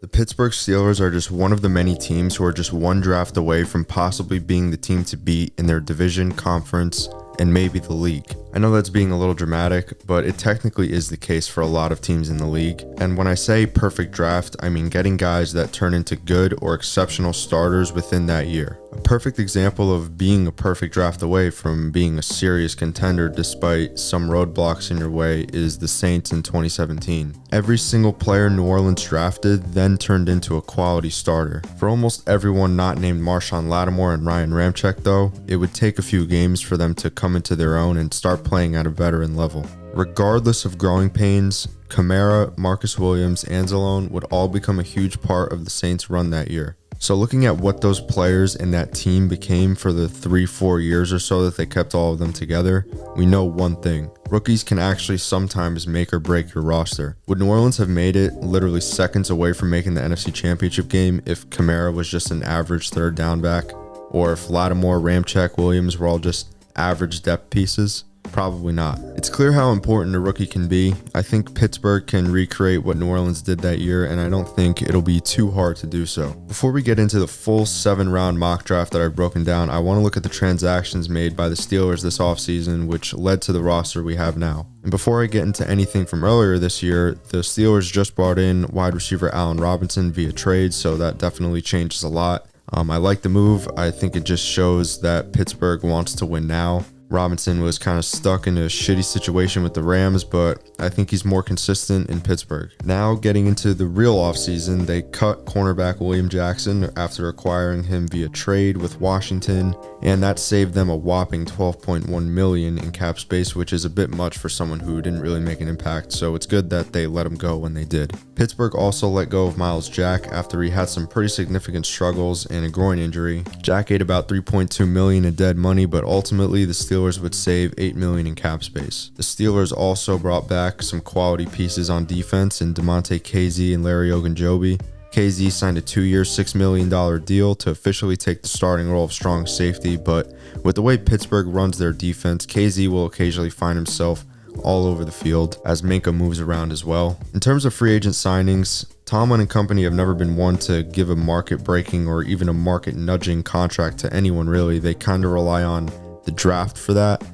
The Pittsburgh Steelers are just one of the many teams who are just one draft away from possibly being the team to beat in their division, conference, and maybe the league. I know that's being a little dramatic, but it technically is the case for a lot of teams in the league. And when I say perfect draft, I mean getting guys that turn into good or exceptional starters within that year. A perfect example of being a perfect draft away from being a serious contender despite some roadblocks in your way is the Saints in 2017. Every single player New Orleans drafted then turned into a quality starter. For almost everyone not named Marshawn Lattimore and Ryan Ramczyk though, it would take a few games for them to come into their own and start playing at a veteran level. Regardless of growing pains, Kamara, Marcus Williams, and Anzalone would all become a huge part of the Saints' run that year. So looking at what those players in that team became for the 3-4 years or so that they kept all of them together, we know one thing. Rookies can actually sometimes make or break your roster. Would New Orleans have made it literally seconds away from making the NFC Championship game if Kamara was just an average third down back? Or if Lattimore, Ramczyk, Williams were all just average depth pieces? Probably not. It's clear how important a rookie can be. I think Pittsburgh can recreate what New Orleans did that year, and I don't think it'll be too hard to do so. Before we get into the full 7-round mock draft that I've broken down, I want to look at the transactions made by the Steelers this offseason, which led to the roster we have now. And before I get into anything from earlier this year, the Steelers just brought in wide receiver Allen Robinson via trade, so that definitely changes a lot. I like the move. I think it just shows that Pittsburgh wants to win now. Robinson was kind of stuck in a shitty situation with the Rams, but I think he's more consistent in Pittsburgh. Now getting into the real offseason, they cut cornerback William Jackson after acquiring him via trade with Washington, and that saved them a whopping $12.1 million in cap space, which is a bit much for someone who didn't really make an impact, so it's good that they let him go when they did. Pittsburgh also let go of Myles Jack after he had some pretty significant struggles and a groin injury. Jack ate about $3.2 million in dead money, but ultimately the Steelers would save $8 million in cap space. The Steelers also brought back some quality pieces on defense in DeMonte Casey and Larry Ogunjobi. KZ signed a 2-year, $6 million deal to officially take the starting role of strong safety, but with the way Pittsburgh runs their defense, KZ will occasionally find himself all over the field as Minkah moves around as well. In terms of free agent signings, Tomlin and company have never been one to give a market-breaking or even a market-nudging contract to anyone really. They kind of rely on the draft for that,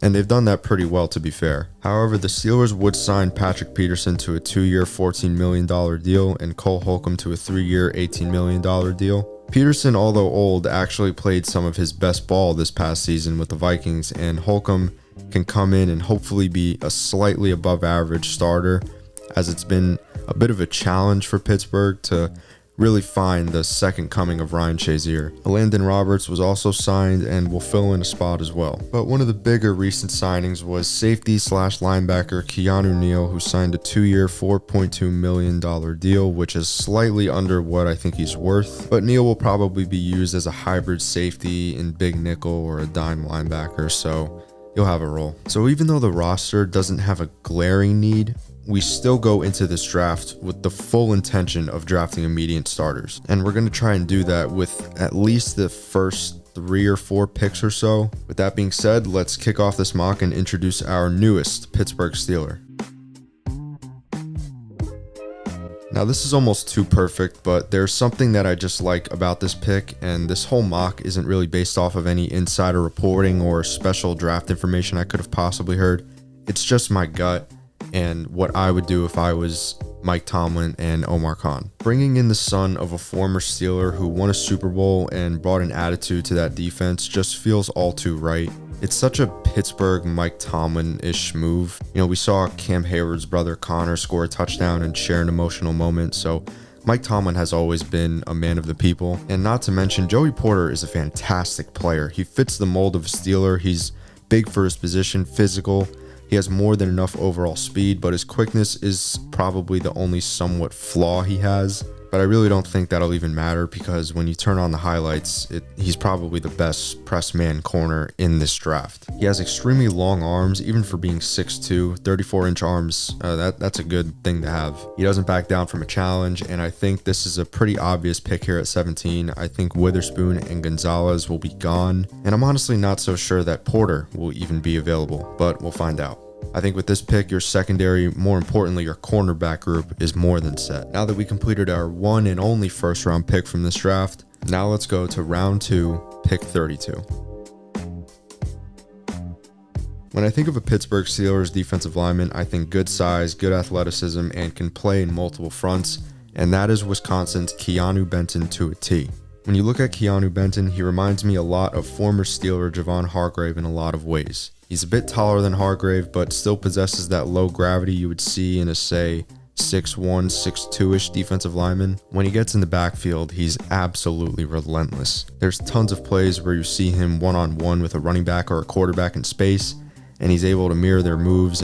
and they've done that pretty well, to be fair. However, the Steelers would sign Patrick Peterson to a 2-year, $14 million deal and Cole Holcomb to a 3-year, $18 million deal. Peterson, although old, actually played some of his best ball this past season with the Vikings, and Holcomb can come in and hopefully be a slightly above average starter, as it's been a bit of a challenge for Pittsburgh to really find the second coming of Ryan Shazier. Landon Roberts was also signed and will fill in a spot as well. But one of the bigger recent signings was safety/linebacker Keanu Neal, who signed a 2-year, $4.2 million deal, which is slightly under what I think he's worth. But Neal will probably be used as a hybrid safety in big nickel or a dime linebacker, so he'll have a role. So even though the roster doesn't have a glaring need, we still go into this draft with the full intention of drafting immediate starters. And we're going to try and do that with at least the first 3 or 4 picks or so. With that being said, let's kick off this mock and introduce our newest Pittsburgh Steeler. Now this is almost too perfect, but there's something that I just like about this pick, and this whole mock isn't really based off of any insider reporting or special draft information I could have possibly heard. It's just my gut and what I would do if I was Mike Tomlin and Omar Khan. Bringing in the son of a former Steeler who won a Super Bowl and brought an attitude to that defense just feels all too right. It's such a Pittsburgh Mike Tomlin-ish move. You know, we saw Cam Hayward's brother Connor score a touchdown and share an emotional moment, so Mike Tomlin has always been a man of the people. And not to mention, Joey Porter is a fantastic player. He fits the mold of a Steeler. He's big for his position, physical. He has more than enough overall speed, but his quickness is probably the only somewhat flaw he has. But I really don't think that'll even matter because when you turn on the highlights, he's probably the best press man corner in this draft. He has extremely long arms, even for being 6'2", 34-inch arms. That's a good thing to have. He doesn't back down from a challenge, and I think this is a pretty obvious pick here at 17. I think Witherspoon and Gonzalez will be gone, and I'm honestly not so sure that Porter will even be available, but we'll find out. I think with this pick, your secondary, more importantly, your cornerback group is more than set. Now that we completed our one and only first round pick from this draft, now let's go to round 2, pick 32. When I think of a Pittsburgh Steelers defensive lineman, I think good size, good athleticism, and can play in multiple fronts, and that is Wisconsin's Keanu Benton to a T. When you look at Keanu Benton, he reminds me a lot of former Steeler Javon Hargrave in a lot of ways. He's a bit taller than Hargrave, but still possesses that low gravity you would see in a, say, 6'1", 6'2"-ish defensive lineman. When he gets in the backfield, he's absolutely relentless. There's tons of plays where you see him one-on-one with a running back or a quarterback in space, and he's able to mirror their moves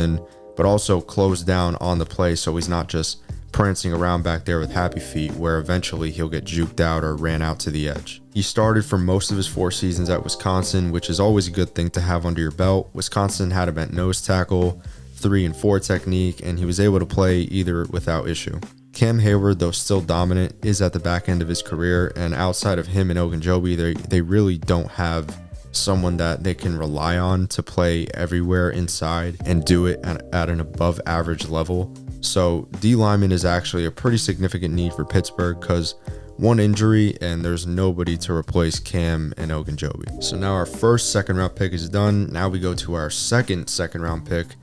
but also close down on the play so he's not just prancing around back there with happy feet where eventually he'll get juked out or ran out to the edge. He started for most of his 4 seasons at Wisconsin, which is always a good thing to have under your belt. Wisconsin had a bent nose tackle, 3 and 4 technique, and he was able to play either without issue. Cam Hayward, though still dominant, is at the back end of his career, and outside of him and Ogunjobi, they really don't have someone that they can rely on to play everywhere inside and do it at an above average level. So D lineman is actually a pretty significant need for Pittsburgh because one injury and there's nobody to replace Cam and Ogunjobi. So now our first second round pick is done. Now we go to our second round pick,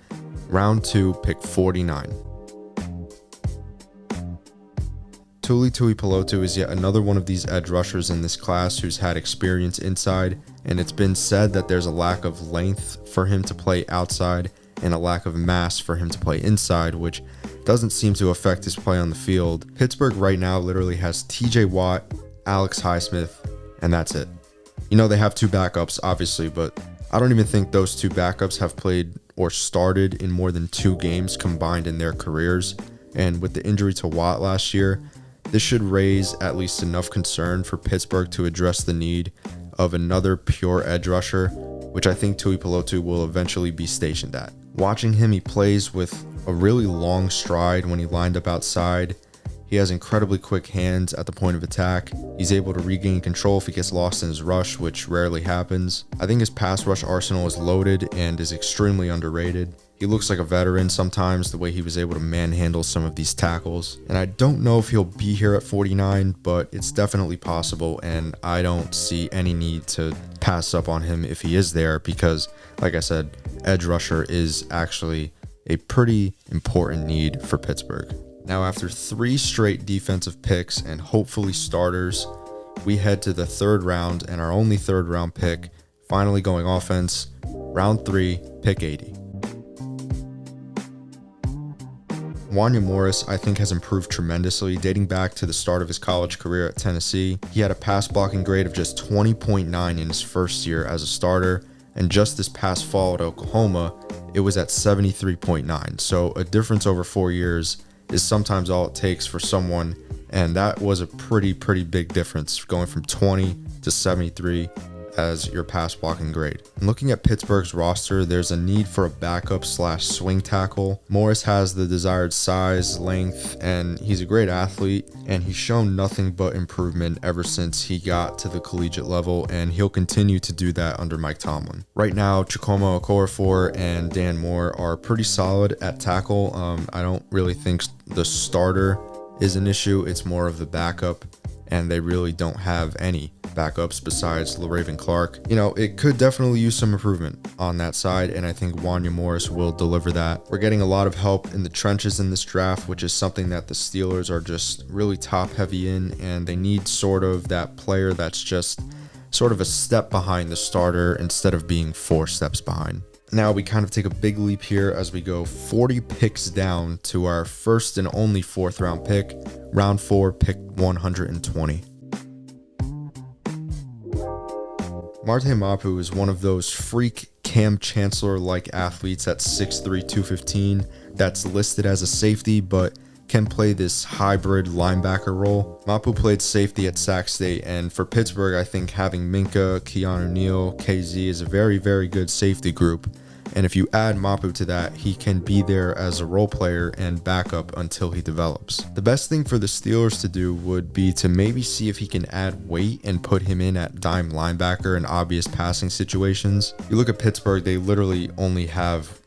round 2, pick 49. Tuli Tuipulotu is yet another one of these edge rushers in this class who's had experience inside, and it's been said that there's a lack of length for him to play outside and a lack of mass for him to play inside, which doesn't seem to affect his play on the field. Pittsburgh right now literally has TJ Watt, Alex Highsmith, and that's it. You know, they have 2 backups, obviously, but I don't even think those 2 backups have played or started in more than 2 games combined in their careers. And with the injury to Watt last year, this should raise at least enough concern for Pittsburgh to address the need of another pure edge rusher, which I think Tuipulotu will eventually be stationed at. Watching him, he plays with a really long stride when he lined up outside. He has incredibly quick hands at the point of attack. He's able to regain control if he gets lost in his rush, which rarely happens. I think his pass rush arsenal is loaded and is extremely underrated. He looks like a veteran sometimes, the way he was able to manhandle some of these tackles. And I don't know if he'll be here at 49, but it's definitely possible, and I don't see any need to pass up on him if he is there because, like I said, edge rusher is actually a pretty important need for Pittsburgh. Now, after 3 straight defensive picks and hopefully starters, we head to the 3rd round and our only 3rd round pick, finally going offense, round 3, pick 80. Wanya Morris, I think, has improved tremendously dating back to the start of his college career at Tennessee. He had a pass blocking grade of just 20.9 in his first year as a starter, and just this past fall at Oklahoma, it was at 73.9. So a difference over 4 years is sometimes all it takes for someone, and that was a pretty big difference, going from 20 to 73 as your pass blocking grade. And looking at Pittsburgh's roster, there's a need for a backup / swing tackle. Morris has the desired size, length, and he's a great athlete, and he's shown nothing but improvement ever since he got to the collegiate level, and he'll continue to do that under Mike Tomlin. Right now, Chikoma Okorafor and Dan Moore are pretty solid at tackle. I don't really think the starter is an issue. It's more of the backup, and they really don't have any backups besides LaRaven Clark. You know, it could definitely use some improvement on that side, and I think Wanya Morris will deliver that. We're getting a lot of help in the trenches in this draft, which is something that the Steelers are just really top heavy in, and they need sort of that player that's just sort of a step behind the starter instead of being 4 steps behind. Now we kind of take a big leap here as we go 40 picks down to our first and only 4th round pick, round 4, pick 120. Marte Mapu is one of those freak Cam Chancellor-like athletes at 6'3", 215 that's listed as a safety but can play this hybrid linebacker role. Mapu played safety at Sac State, and for Pittsburgh, I think having Minka, Keanu Neal, KZ is a very good safety group. And if you add Mapu to that, he can be there as a role player and backup until he develops. The best thing for the Steelers to do would be to maybe see if he can add weight and put him in at dime linebacker in obvious passing situations. You look at Pittsburgh, they literally only have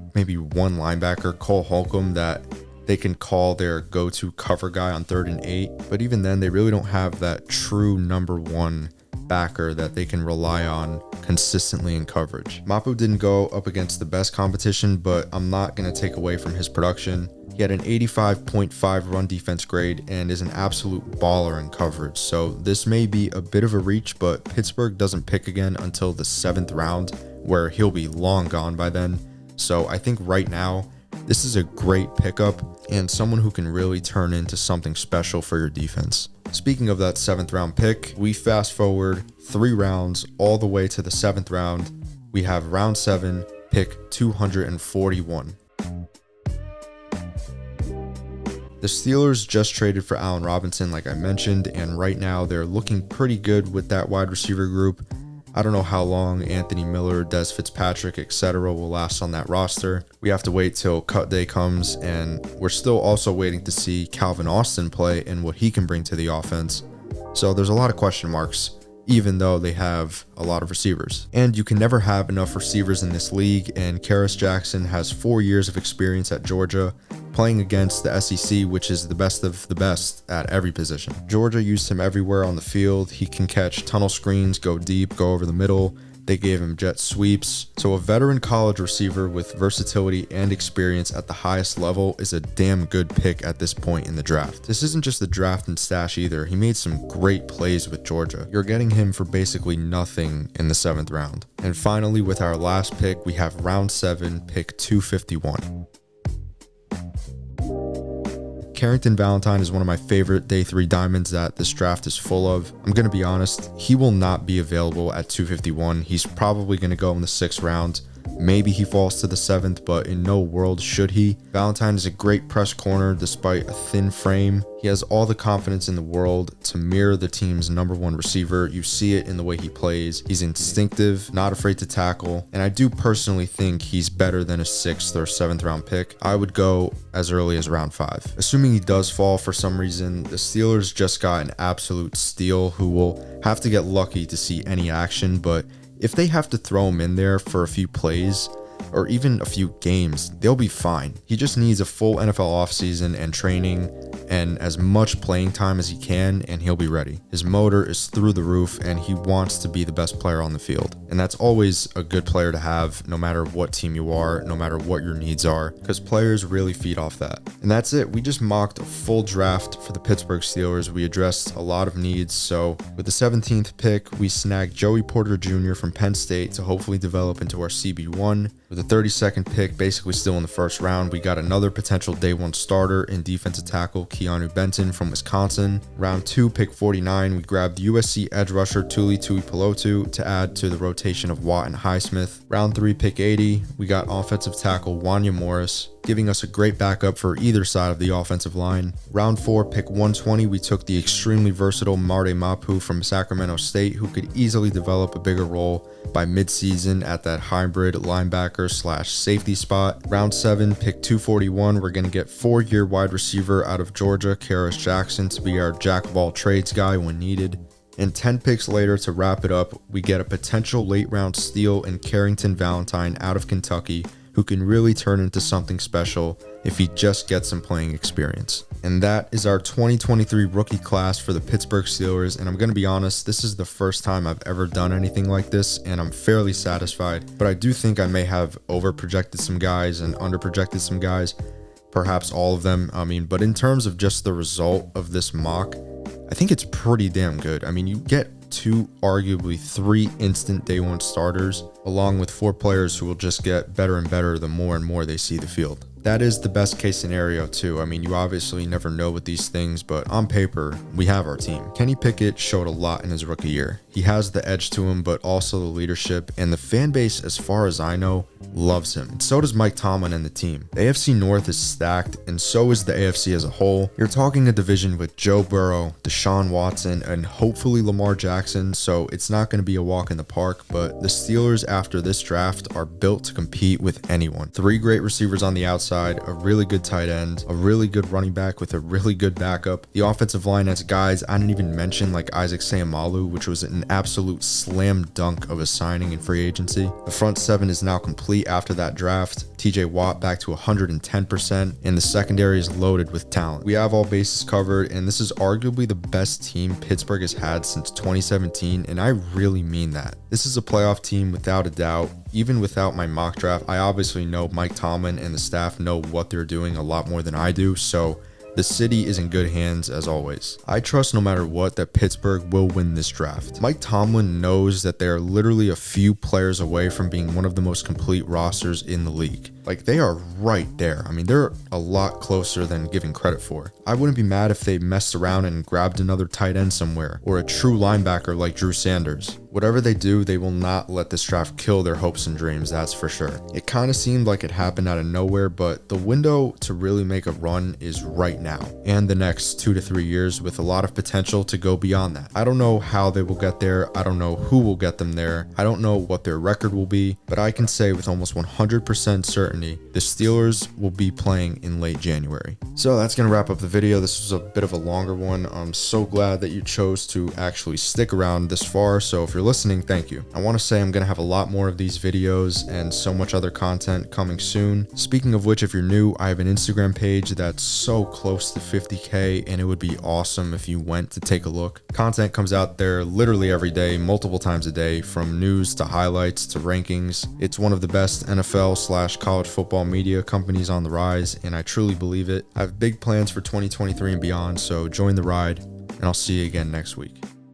have maybe one linebacker, Cole Holcomb, that they can call their go-to cover guy on 3rd and 8. But even then, they really don't have that true number one backer that they can rely on consistently in coverage. Mapu didn't go up against the best competition, but I'm not going to take away from his production. He had an 85.5 run defense grade and is an absolute baller in coverage. So this may be a bit of a reach, but Pittsburgh doesn't pick again until the 7th round, where he'll be long gone by then. So I think right now, this is a great pickup and someone who can really turn into something special for your defense. Speaking of that 7th round pick, we fast forward 3 rounds all the way to the 7th round. We have round 7, pick 241. The Steelers just traded for Allen Robinson, like I mentioned, and right now they're looking pretty good with that wide receiver group. I don't know how long Anthony Miller, Des Fitzpatrick, etc. will last on that roster. We have to wait till cut day comes, and we're still also waiting to see Calvin Austin play and what he can bring to the offense. So there's a lot of question marks, even though they have a lot of receivers. And you can never have enough receivers in this league, and Karis Jackson has 4 years of experience at Georgia, playing against the SEC, which is the best of the best at every position. Georgia used him everywhere on the field. He can catch tunnel screens, go deep, go over the middle. They gave him jet sweeps. So a veteran college receiver with versatility and experience at the highest level is a damn good pick at this point in the draft. This isn't just the draft and stash either. He made some great plays with Georgia. You're getting him for basically nothing in the 7th round. And finally, with our last pick, we have round 7, pick 251. Carrington Valentine is one of my favorite day 3 diamonds that this draft is full of. I'm going to be honest, he will not be available at 251. He's probably going to go in the 6th round. Maybe he falls to the 7th, but in no world should he. Valentine is a great press corner despite a thin frame. He has all the confidence in the world to mirror the team's number 1 receiver. You see it in the way he plays. He's instinctive, not afraid to tackle, and I do personally think he's better than a 6th or 7th round pick. I would go as early as round 5. Assuming he does fall for some reason, the Steelers just got an absolute steal who will have to get lucky to see any action, but if they have to throw him in there for a few plays or even a few games, they'll be fine. He just needs a full NFL offseason and training and as much playing time as he can, and he'll be ready. His motor is through the roof, and he wants to be the best player on the field. And that's always a good player to have, no matter what team you are, no matter what your needs are, because players really feed off that. And that's it. We just mocked a full draft for the Pittsburgh Steelers. We addressed a lot of needs. So with the 17th pick, we snagged Joey Porter Jr. from Penn State to hopefully develop into our CB1. With the 32nd pick, basically still in the 1st round, we got another potential day 1 starter in defensive tackle Keanu Benton from Wisconsin. Round 2, pick 49, we grabbed USC edge rusher Tuli Tuipulotu to add to the rotation of Watt and Highsmith. Round 3, pick 80, we got offensive tackle Wanya Morris, giving us a great backup for either side of the offensive line. Round 4, pick 120, we took the extremely versatile Marte Mapu from Sacramento State, who could easily develop a bigger role by midseason at that hybrid linebacker/safety spot. Round 7, pick 241, we're going to get 4-year wide receiver out of Georgia, Karis Jackson, to be our jack-of-all-trades guy when needed. And 10 picks later, to wrap it up, we get a potential late-round steal in Carrington Valentine out of Kentucky, who can really turn into something special if he just gets some playing experience. And that is our 2023 rookie class for the Pittsburgh Steelers. And I'm going to be honest, this is the first time I've ever done anything like this, and I'm fairly satisfied. But I do think I may have over-projected some guys and under-projected some guys, perhaps all of them. But in terms of just the result of this mock, I think it's pretty damn good. You get 2, arguably 3 instant day 1 starters, along with 4 players who will just get better and better the more and more they see the field. That is the best case scenario too. You obviously never know with these things, but on paper, we have our team. Kenny Pickett showed a lot in his rookie year. He has the edge to him, but also the leadership, and the fan base, as far as I know, loves him. And so does Mike Tomlin and the team. The AFC North is stacked, and so is the AFC as a whole. You're talking a division with Joe Burrow, Deshaun Watson, and hopefully Lamar Jackson, so it's not going to be a walk in the park, but the Steelers after this draft are built to compete with anyone. 3 great receivers on the outside, outside, a really good tight end, a really good running back with a really good backup. The offensive line has guys I didn't even mention, like Isaac Seumalo, which was an absolute slam dunk of a signing in free agency. The front seven is now complete after that draft. TJ Watt back to 110%, and the secondary is loaded with talent. We have all bases covered, and this is arguably the best team Pittsburgh has had since 2017, and I really mean that. This is a playoff team without a doubt. Even without my mock draft, I obviously know Mike Tomlin and the staff know what they're doing a lot more than I do, so the city is in good hands as always. I trust no matter what that Pittsburgh will win this draft. Mike Tomlin knows that they are literally a few players away from being one of the most complete rosters in the league. Like, they are right there. I mean, they're a lot closer than given credit for. I wouldn't be mad if they messed around and grabbed another tight end somewhere, or a true linebacker like Drew Sanders. Whatever they do, they will not let this draft kill their hopes and dreams, that's for sure. It kind of seemed like it happened out of nowhere, but the window to really make a run is right now, and the next 2 to 3 years, with a lot of potential to go beyond that. I don't know how they will get there. I don't know who will get them there. I don't know what their record will be, but I can say with almost 100% certainty, the Steelers will be playing in late January. So that's going to wrap up the video. This was a bit of a longer one. I'm so glad that you chose to actually stick around this far. So if you're listening, thank you. I want to say I'm going to have a lot more of these videos and so much other content coming soon. Speaking of which, if you're new, I have an Instagram page that's so close to 50K, and it would be awesome if you went to take a look. Content comes out there literally every day, multiple times a day, from news to highlights to rankings. It's one of the best NFL/college football media companies on the rise, and I truly believe it. I have big plans for 2023 and beyond, so join the ride, and I'll see you again next week.